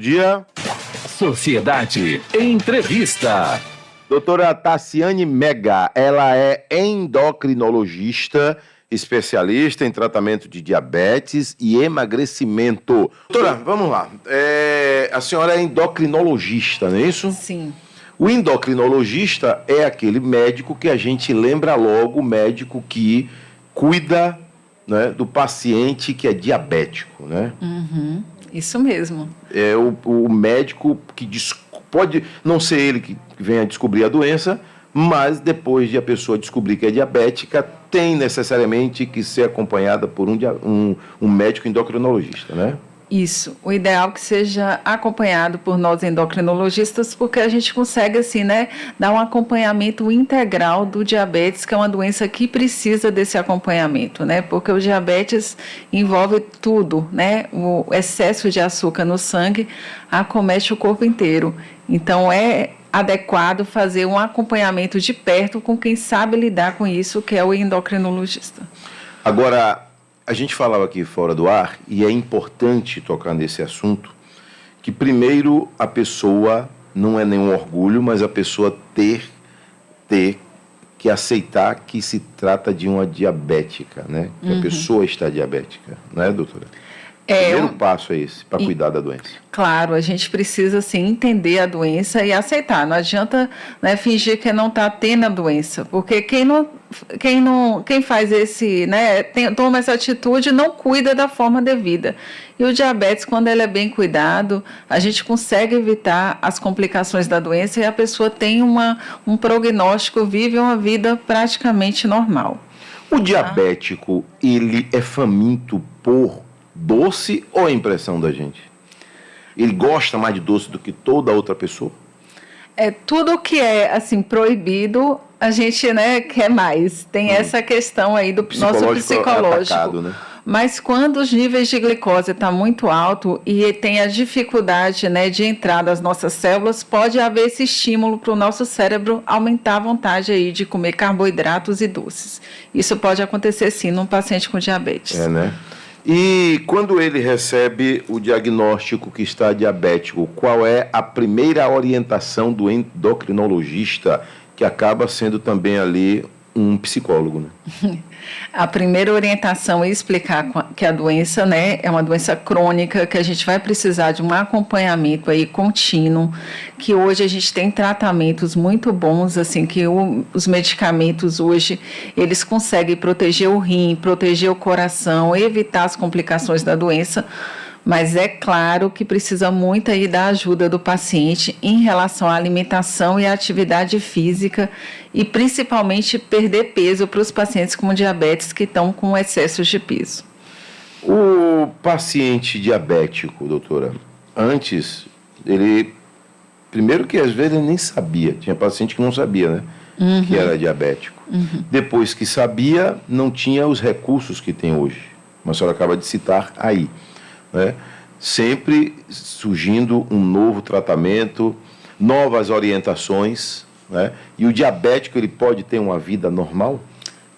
dia. Sociedade Entrevista. Doutora Tassiane Mega, ela é endocrinologista, especialista em tratamento de diabetes e emagrecimento. Doutora, vamos lá. A senhora é endocrinologista, não é isso? Sim. O endocrinologista é aquele médico que a gente lembra logo, o médico que cuida, né, do paciente que é diabético, né? Uhum, isso mesmo. É o médico que pode não ser ele que venha a descobrir a doença, mas depois de a pessoa descobrir que é diabética, tem necessariamente que ser acompanhada por um médico endocrinologista, né? Isso. O ideal é que seja acompanhado por nós endocrinologistas, porque a gente consegue, assim, né, dar um acompanhamento integral do diabetes, que é uma doença que precisa desse acompanhamento, né? Porque o diabetes envolve tudo, né? O excesso de açúcar no sangue acomete o corpo inteiro. Então, é adequado fazer um acompanhamento de perto com quem sabe lidar com isso, que é o endocrinologista. Agora, a gente falava aqui fora do ar, e é importante tocar nesse assunto, que primeiro a pessoa, não é nenhum orgulho, mas a pessoa ter que aceitar que se trata de uma diabética, né? Que a pessoa está diabética, não é, doutora? O primeiro passo é esse, para cuidar da doença. Claro, a gente precisa, assim, entender a doença e aceitar. Não adianta, né, fingir que não está tendo a doença, porque quem faz esse, né, toma essa atitude não cuida da forma devida. E o diabetes, quando ele é bem cuidado, a gente consegue evitar as complicações da doença e a pessoa tem um prognóstico, vive uma vida praticamente normal. O diabético, ele é faminto por doce ou é impressão da gente? Ele gosta mais de doce do que toda outra pessoa? Tudo que é, assim, proibido, a gente, né, quer mais. Tem essa questão aí do nosso psicológico. Atacado, né? Mas quando os níveis de glicose estão muito alto e tem a dificuldade, né, de entrar das nossas células, pode haver esse estímulo para o nosso cérebro aumentar a vontade aí de comer carboidratos e doces. Isso pode acontecer, sim, num paciente com diabetes. Né? E quando ele recebe o diagnóstico que está diabético, qual é a primeira orientação do endocrinologista, que acaba sendo também ali um psicólogo, né? A primeira orientação é explicar que a doença, né, é uma doença crônica, que a gente vai precisar de um acompanhamento aí contínuo, que hoje a gente tem tratamentos muito bons, assim, que os medicamentos hoje, eles conseguem proteger o rim, proteger o coração, evitar as complicações da doença, mas é claro que precisa muito aí da ajuda do paciente em relação à alimentação e à atividade física e principalmente perder peso para os pacientes com diabetes que estão com excessos de peso. O paciente diabético, doutora, antes, primeiro que às vezes ele nem sabia, tinha paciente que não sabia, né, que era diabético. Depois que sabia, não tinha os recursos que tem hoje, mas a senhora acaba de citar aí. Né? Sempre surgindo um novo tratamento, novas orientações, né? E o diabético, ele pode ter uma vida normal?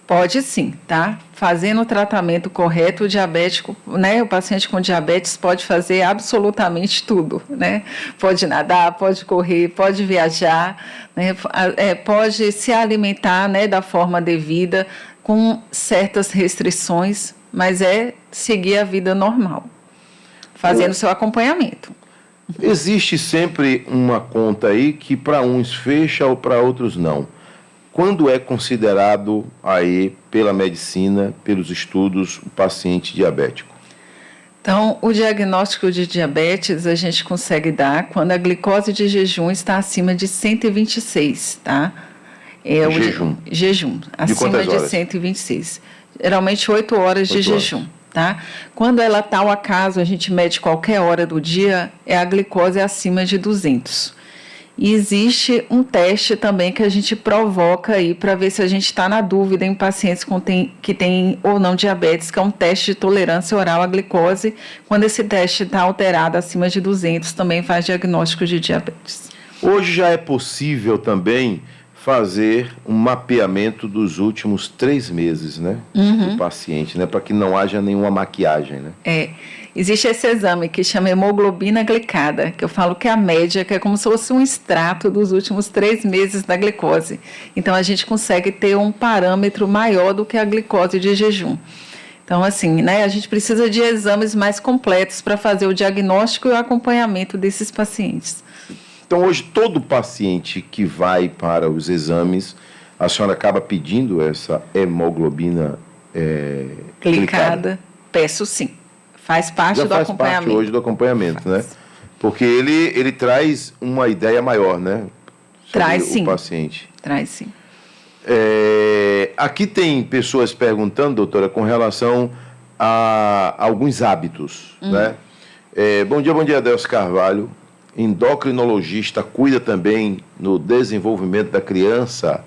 Pode sim, tá? Fazendo o tratamento correto, o diabético, né? O paciente com diabetes pode fazer absolutamente tudo, né? Pode nadar, pode correr, pode viajar, né? Pode se alimentar, né, da forma devida, com certas restrições, mas seguir a vida normal, fazendo seu acompanhamento. Existe sempre uma conta aí que para uns fecha ou para outros não. Quando é considerado aí pela medicina, pelos estudos, o paciente diabético? Então, o diagnóstico de diabetes a gente consegue dar quando a glicose de jejum está acima de 126, tá? Jejum, acima de 126. Geralmente 8 horas de jejum. Tá? Quando ela está ao acaso, a gente mede qualquer hora do dia, a glicose é acima de 200. E existe um teste também que a gente provoca aí para ver se a gente está na dúvida em pacientes que têm ou não diabetes, que é um teste de tolerância oral à glicose. Quando esse teste está alterado acima de 200, também faz diagnóstico de diabetes. Hoje já é possível também fazer um mapeamento dos últimos 3 meses, né? Do paciente, né? Para que não haja nenhuma maquiagem, né? Existe esse exame que chama hemoglobina glicada, que eu falo que é a média, que é como se fosse um extrato dos últimos 3 meses da glicose. Então, a gente consegue ter um parâmetro maior do que a glicose de jejum. Então, assim, né, a gente precisa de exames mais completos para fazer o diagnóstico e o acompanhamento desses pacientes. Então, hoje, todo paciente que vai para os exames, a senhora acaba pedindo essa hemoglobina glicada? Peço sim. Faz parte do acompanhamento. Já faz parte hoje do acompanhamento, né? Porque ele traz uma ideia maior, né? Traz sim. O paciente. Traz sim. Aqui tem pessoas perguntando, doutora, com relação a alguns hábitos, né? Bom dia, Adelso Carvalho. Endocrinologista cuida também no desenvolvimento da criança,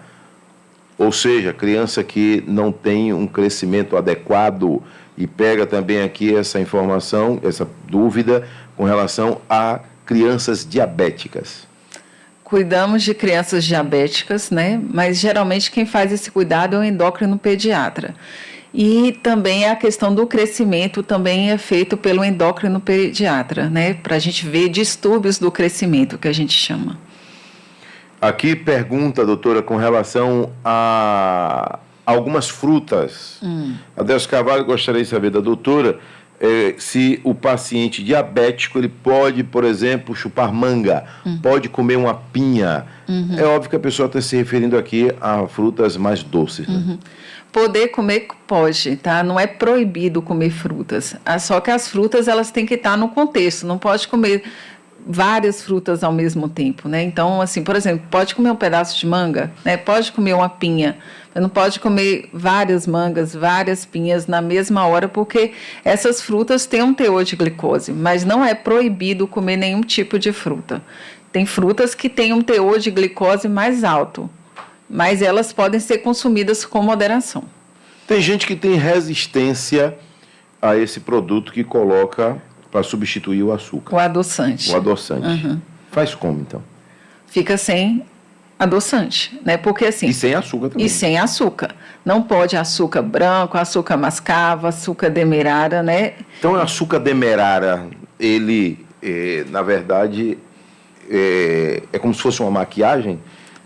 ou seja, criança que não tem um crescimento adequado, e pega também aqui essa informação, essa dúvida com relação a crianças diabéticas. Cuidamos de crianças diabéticas, né? Mas geralmente quem faz esse cuidado é o endócrino pediatra. E também a questão do crescimento também é feito pelo endócrino pediatra, né? Para a gente ver distúrbios do crescimento, que a gente chama. Aqui pergunta, doutora, com relação a algumas frutas. Adelso Carvalho, gostaria de saber da doutora se o paciente diabético ele pode, por exemplo, chupar manga, pode comer uma pinha. É óbvio que a pessoa está se referindo aqui a frutas mais doces. Né? Poder comer pode, tá? Não é proibido comer frutas. Só que as frutas elas têm que estar no contexto. Não pode comer várias frutas ao mesmo tempo, né? Então, assim, por exemplo, pode comer um pedaço de manga, né? Pode comer uma pinha, mas não pode comer várias mangas, várias pinhas na mesma hora, porque essas frutas têm um teor de glicose, mas não é proibido comer nenhum tipo de fruta. Tem frutas que têm um teor de glicose mais alto, mas elas podem ser consumidas com moderação. Tem gente que tem resistência a esse produto que coloca para substituir o açúcar. O adoçante. O adoçante. Faz como, então? Fica sem adoçante, né? Porque assim... E sem açúcar também. E sem açúcar. Não pode açúcar branco, açúcar mascavo, açúcar demerara, né? Então, o açúcar demerara, ele, na verdade, é como se fosse uma maquiagem.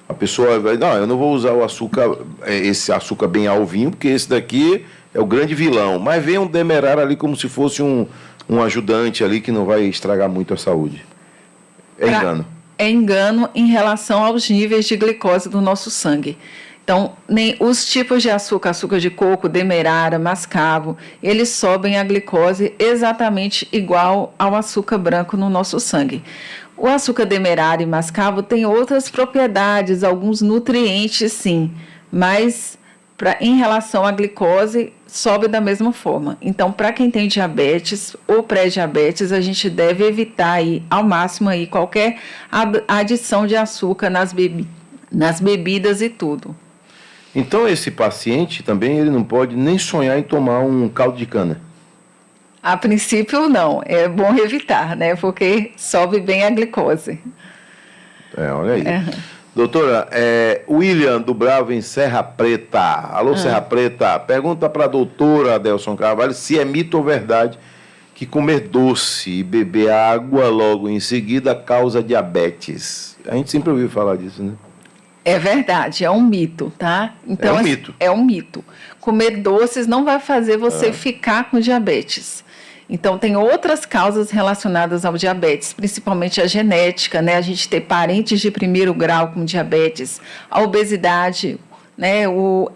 A pessoa vai, não, eu não vou usar o açúcar, esse açúcar bem alvinho, porque esse daqui é o grande vilão. Mas vem um demerara ali como se fosse um ajudante ali que não vai estragar muito a saúde. Engano. É engano em relação aos níveis de glicose do nosso sangue. Então, nem os tipos de açúcar, açúcar de coco, demerara, mascavo, eles sobem a glicose exatamente igual ao açúcar branco no nosso sangue. O açúcar demerara e mascavo tem outras propriedades, alguns nutrientes sim, mas em relação à glicose, sobe da mesma forma. Então, para quem tem diabetes ou pré-diabetes, a gente deve evitar aí, ao máximo aí, qualquer adição de açúcar nas bebidas e tudo. Então, esse paciente também ele não pode nem sonhar em tomar um caldo de cana? A princípio, não. É bom evitar, né? Porque sobe bem a glicose. Olha aí. Doutora, William do Bravo em Serra Preta. Alô, Serra Preta. Pergunta para a doutora Adelson Carvalho se é mito ou verdade que comer doce e beber água logo em seguida causa diabetes. A gente sempre ouviu falar disso, né? É verdade, é um mito, tá? Então, mito. É um mito. Comer doces não vai fazer você ficar com diabetes. Então, tem outras causas relacionadas ao diabetes, principalmente a genética, né? A gente ter parentes de primeiro grau com diabetes, a obesidade, né?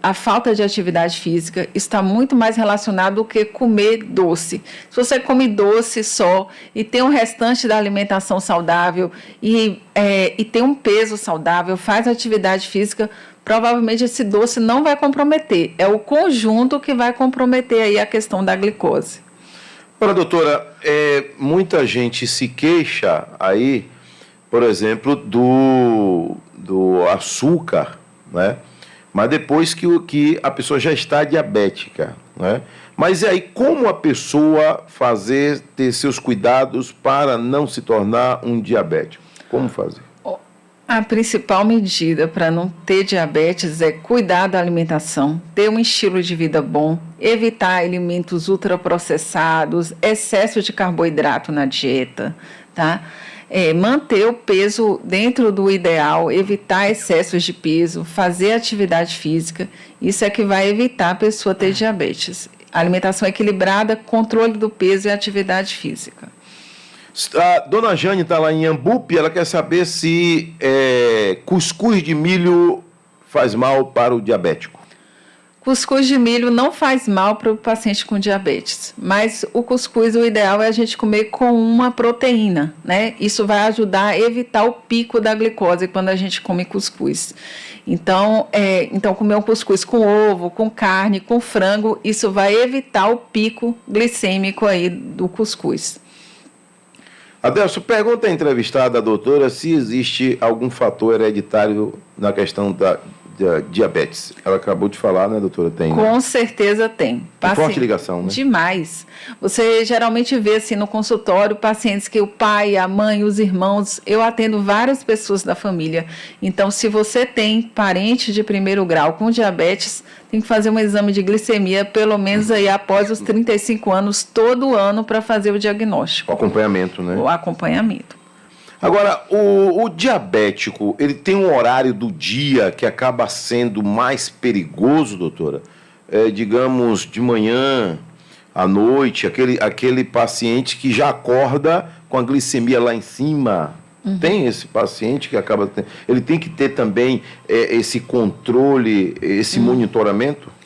A falta de atividade física está muito mais relacionado do que comer doce. Se você come doce só e tem o restante da alimentação saudável e tem um peso saudável, faz atividade física, provavelmente esse doce não vai comprometer. É o conjunto que vai comprometer aí a questão da glicose. Olha, doutora, muita gente se queixa aí, por exemplo, do açúcar, né? Mas depois que a pessoa já está diabética, né? Mas e aí, como a pessoa ter seus cuidados para não se tornar um diabético? Como fazer? A principal medida para não ter diabetes é cuidar da alimentação, ter um estilo de vida bom, evitar alimentos ultraprocessados, excesso de carboidrato na dieta, tá? Manter o peso dentro do ideal, evitar excessos de peso, fazer atividade física, isso é que vai evitar a pessoa ter diabetes. Alimentação equilibrada, controle do peso e atividade física. A dona Jane está lá em Iambupe, ela quer saber se cuscuz de milho faz mal para o diabético. Cuscuz de milho não faz mal para o paciente com diabetes, mas o cuscuz, o ideal é a gente comer com uma proteína, né? Isso vai ajudar a evitar o pico da glicose quando a gente come cuscuz. Então comer um cuscuz com ovo, com carne, com frango, isso vai evitar o pico glicêmico aí do cuscuz. Adelso, pergunta à entrevistada, doutora, se existe algum fator hereditário na questão da diabetes. Ela acabou de falar, né, doutora? Tem, Com né? certeza tem. Forte ligação, né? Demais. Você geralmente vê assim no consultório pacientes que o pai, a mãe, os irmãos, eu atendo várias pessoas da família. Então, se você tem parente de primeiro grau com diabetes, tem que fazer um exame de glicemia, pelo menos aí após os 35 anos, todo ano, para fazer o diagnóstico. O acompanhamento, né? O acompanhamento. Agora, o diabético, ele tem um horário do dia que acaba sendo mais perigoso, doutora? Digamos, de manhã, à noite, aquele paciente que já acorda com a glicemia lá em cima. Tem esse paciente que acaba... Ele tem que ter também esse controle, esse monitoramento?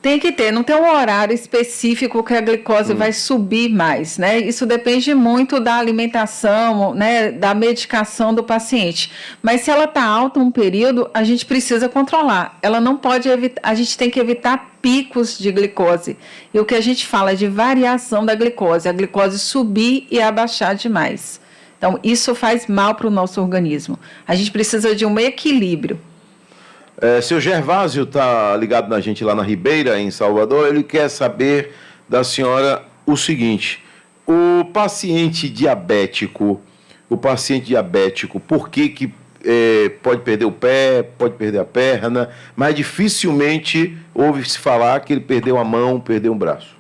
Tem que ter, não tem um horário específico que a glicose vai subir mais, né? Isso depende muito da alimentação, né, da medicação do paciente. Mas se ela está alta um período, a gente precisa controlar. Ela não pode evitar, a gente tem que evitar picos de glicose. E o que a gente fala é de variação da glicose, a glicose subir e abaixar demais. Então, isso faz mal para o nosso organismo. A gente precisa de um equilíbrio. Seu Gervásio está ligado na gente lá na Ribeira, em Salvador. Ele quer saber da senhora o seguinte: o paciente diabético, por que pode perder o pé, pode perder a perna, mas dificilmente ouve-se falar que ele perdeu a mão, perdeu um braço?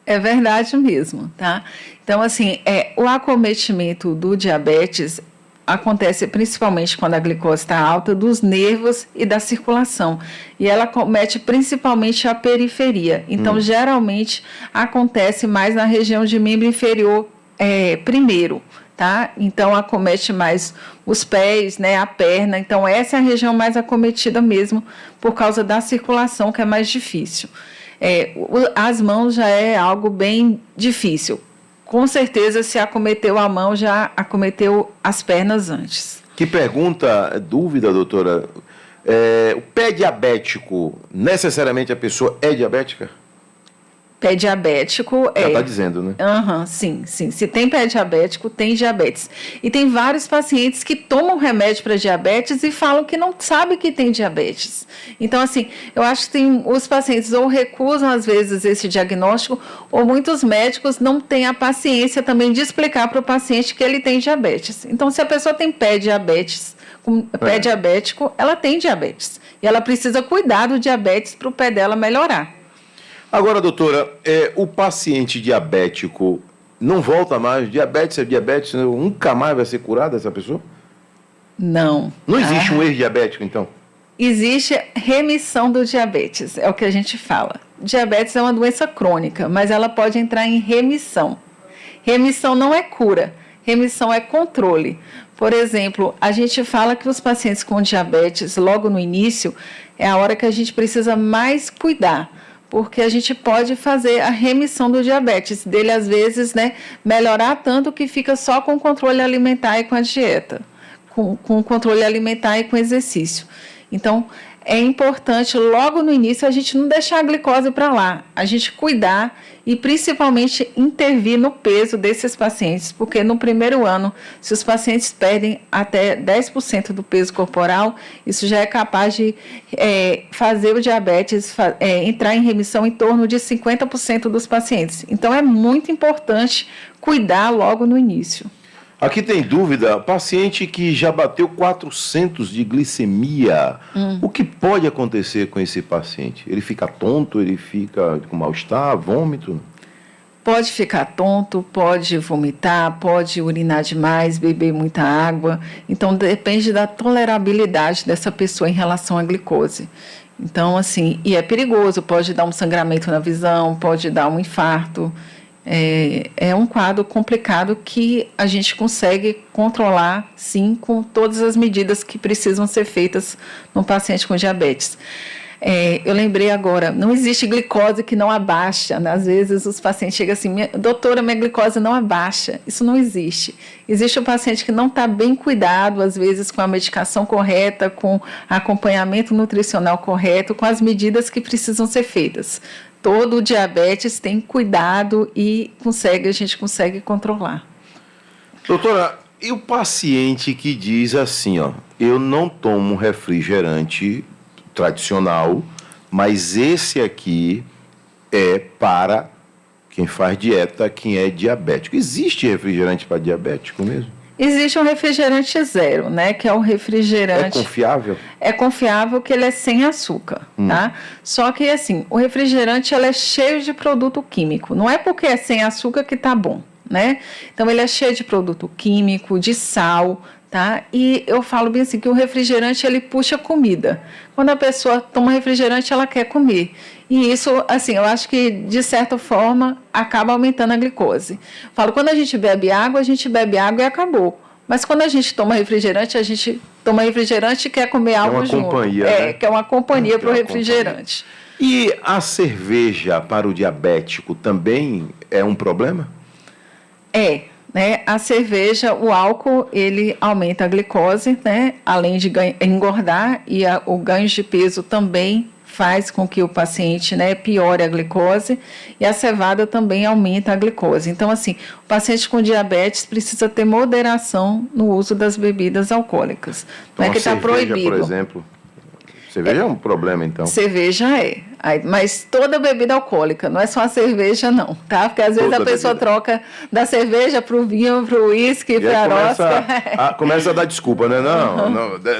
É verdade mesmo, tá? Então, assim, o acometimento do diabetes acontece principalmente quando a glicose está alta dos nervos e da circulação. E ela acomete principalmente a periferia. Então, geralmente, acontece mais na região de membro inferior primeiro, tá? Então, acomete mais os pés, né, a perna. Então, essa é a região mais acometida mesmo, por causa da circulação, que é mais difícil. As mãos já é algo bem difícil. Com certeza, se acometeu a mão, já acometeu as pernas antes. Que pergunta, dúvida, doutora. O pé diabético, necessariamente a pessoa é diabética? Pé diabético Já está dizendo, né? Sim. Se tem pé diabético, tem diabetes. E tem vários pacientes que tomam remédio para diabetes e falam que não sabem que tem diabetes. Então, assim, eu acho que os pacientes ou recusam, às vezes, esse diagnóstico, ou muitos médicos não têm a paciência também de explicar para o paciente que ele tem diabetes. Então, se a pessoa tem pé diabético, ela tem diabetes. E ela precisa cuidar do diabetes para o pé dela melhorar. Agora, doutora, o paciente diabético não volta mais? Diabetes é diabetes, nunca mais vai ser curada essa pessoa? Não. Não existe um ex-diabético, então? Existe remissão do diabetes, é o que a gente fala. Diabetes é uma doença crônica, mas ela pode entrar em remissão. Remissão não é cura, remissão é controle. Por exemplo, a gente fala que os pacientes com diabetes, logo no início, é a hora que a gente precisa mais cuidar, porque a gente pode fazer a remissão do diabetes, dele às vezes, né, melhorar tanto que fica só com o controle alimentar e com a dieta, com o controle alimentar e com exercício. Então, é importante logo no início a gente não deixar a glicose para lá, a gente cuidar e principalmente intervir no peso desses pacientes, porque no primeiro ano, se os pacientes perdem até 10% do peso corporal, isso já é capaz de fazer o diabetes entrar em remissão em torno de 50% dos pacientes. Então, é muito importante cuidar logo no início. Aqui tem dúvida, paciente que já bateu 400 de glicemia, o que pode acontecer com esse paciente? Ele fica tonto, ele fica com mal-estar, vômito? Pode ficar tonto, pode vomitar, pode urinar demais, beber muita água. Então, depende da tolerabilidade dessa pessoa em relação à glicose. Então, assim, e é perigoso, pode dar um sangramento na visão, pode dar um infarto. É um quadro complicado que a gente consegue controlar, sim, com todas as medidas que precisam ser feitas no paciente com diabetes. Eu lembrei agora, não existe glicose que não abaixa, né? Às vezes os pacientes chegam assim, doutora, minha glicose não abaixa. Isso não existe. Existe um paciente que não está bem cuidado, às vezes com a medicação correta, com acompanhamento nutricional correto, com as medidas que precisam ser feitas. Todo diabetes tem cuidado e a gente consegue controlar. Doutora, e o paciente que diz assim, ó, eu não tomo refrigerante tradicional, mas esse aqui é para quem faz dieta, quem é diabético. Existe refrigerante para diabético mesmo? Existe um refrigerante zero, né? Que é o refrigerante... É confiável? É confiável que ele é sem açúcar, tá? Só que, assim, o refrigerante ele é cheio de produto químico. Não é porque é sem açúcar que tá bom, né? Então, ele é cheio de produto químico, de sal, tá? E eu falo bem assim, que o refrigerante, ele puxa comida. Quando a pessoa toma refrigerante, ela quer comer. E isso, assim, eu acho que, de certa forma, acaba aumentando a glicose. Falo, quando a gente bebe água e acabou. Mas quando a gente toma refrigerante e quer comer algo junto. Companhia, né? Quer uma companhia para o refrigerante. E a cerveja para o diabético também é um problema? Né? A cerveja, o álcool, ele aumenta a glicose, né? Além de engordar, e o ganho de peso também faz com que o paciente, né, piore a glicose, e a cevada também aumenta a glicose. Então, assim, o paciente com diabetes precisa ter moderação no uso das bebidas alcoólicas. Não é que está proibido. Por exemplo, cerveja é um problema, então? Cerveja mas toda bebida alcoólica, não é só a cerveja, não, tá? Porque às vezes a pessoa troca da cerveja para o vinho, para o uísque, para a rosca. Começa a dar desculpa, né?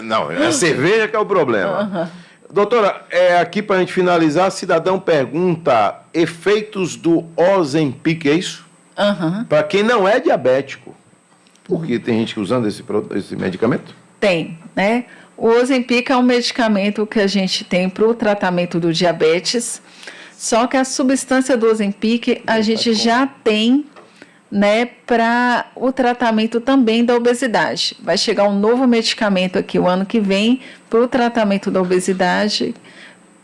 Não, é a cerveja que é o problema. Doutora, aqui para a gente finalizar, cidadão pergunta, efeitos do Ozempic, é isso? Para quem não é diabético, porque tem gente usando esse medicamento? Tem, né? O Ozempic é um medicamento que a gente tem para o tratamento do diabetes, só que a substância do Ozempic a gente já tem, né, para o tratamento também da obesidade. Vai chegar um novo medicamento aqui o ano que vem para o tratamento da obesidade,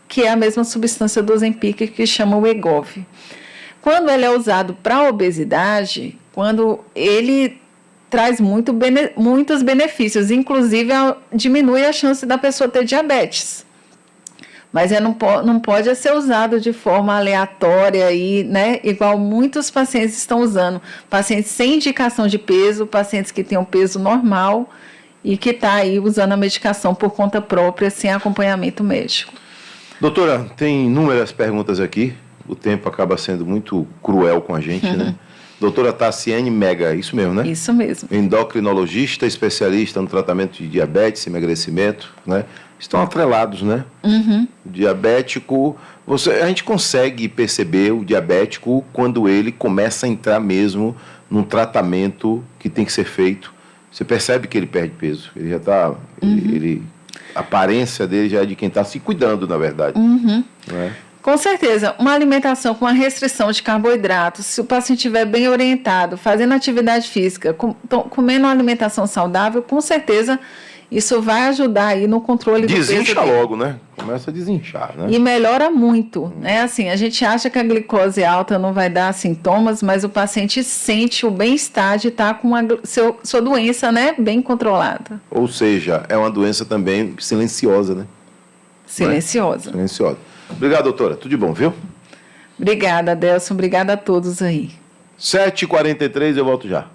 que é a mesma substância do Ozempic, que chama o Wegovy. Quando ele é usado para a obesidade, quando ele traz muitos benefícios, inclusive diminui a chance da pessoa ter diabetes. Mas não pode ser usado de forma aleatória, né? Igual muitos pacientes estão usando. Pacientes sem indicação de peso, pacientes que têm um peso normal e que estão aí usando a medicação por conta própria, sem acompanhamento médico. Doutora, tem inúmeras perguntas aqui. O tempo acaba sendo muito cruel com a gente, né? Doutora Tassiane Mega, isso mesmo, né? Isso mesmo. Endocrinologista, especialista no tratamento de diabetes, emagrecimento, né? Estão atrelados, né? O diabético, a gente consegue perceber o diabético quando ele começa a entrar mesmo num tratamento que tem que ser feito. Você percebe que ele perde peso. Ele já está... A aparência dele já é de quem está se cuidando, na verdade. Né? Com certeza, uma alimentação com uma restrição de carboidratos, se o paciente estiver bem orientado, fazendo atividade física, comendo uma alimentação saudável, com certeza isso vai ajudar aí no controle do peso dele. Desincha logo, né? Começa a desinchar, né? E melhora muito, né? Assim, a gente acha que a glicose alta não vai dar sintomas, mas o paciente sente o bem-estar de estar com sua doença, né, bem controlada. Ou seja, é uma doença também silenciosa, né? Silenciosa. Silenciosa. Obrigado, doutora. Tudo de bom, viu? Obrigada, Adelson. Obrigada a todos aí. 7h43, eu volto já.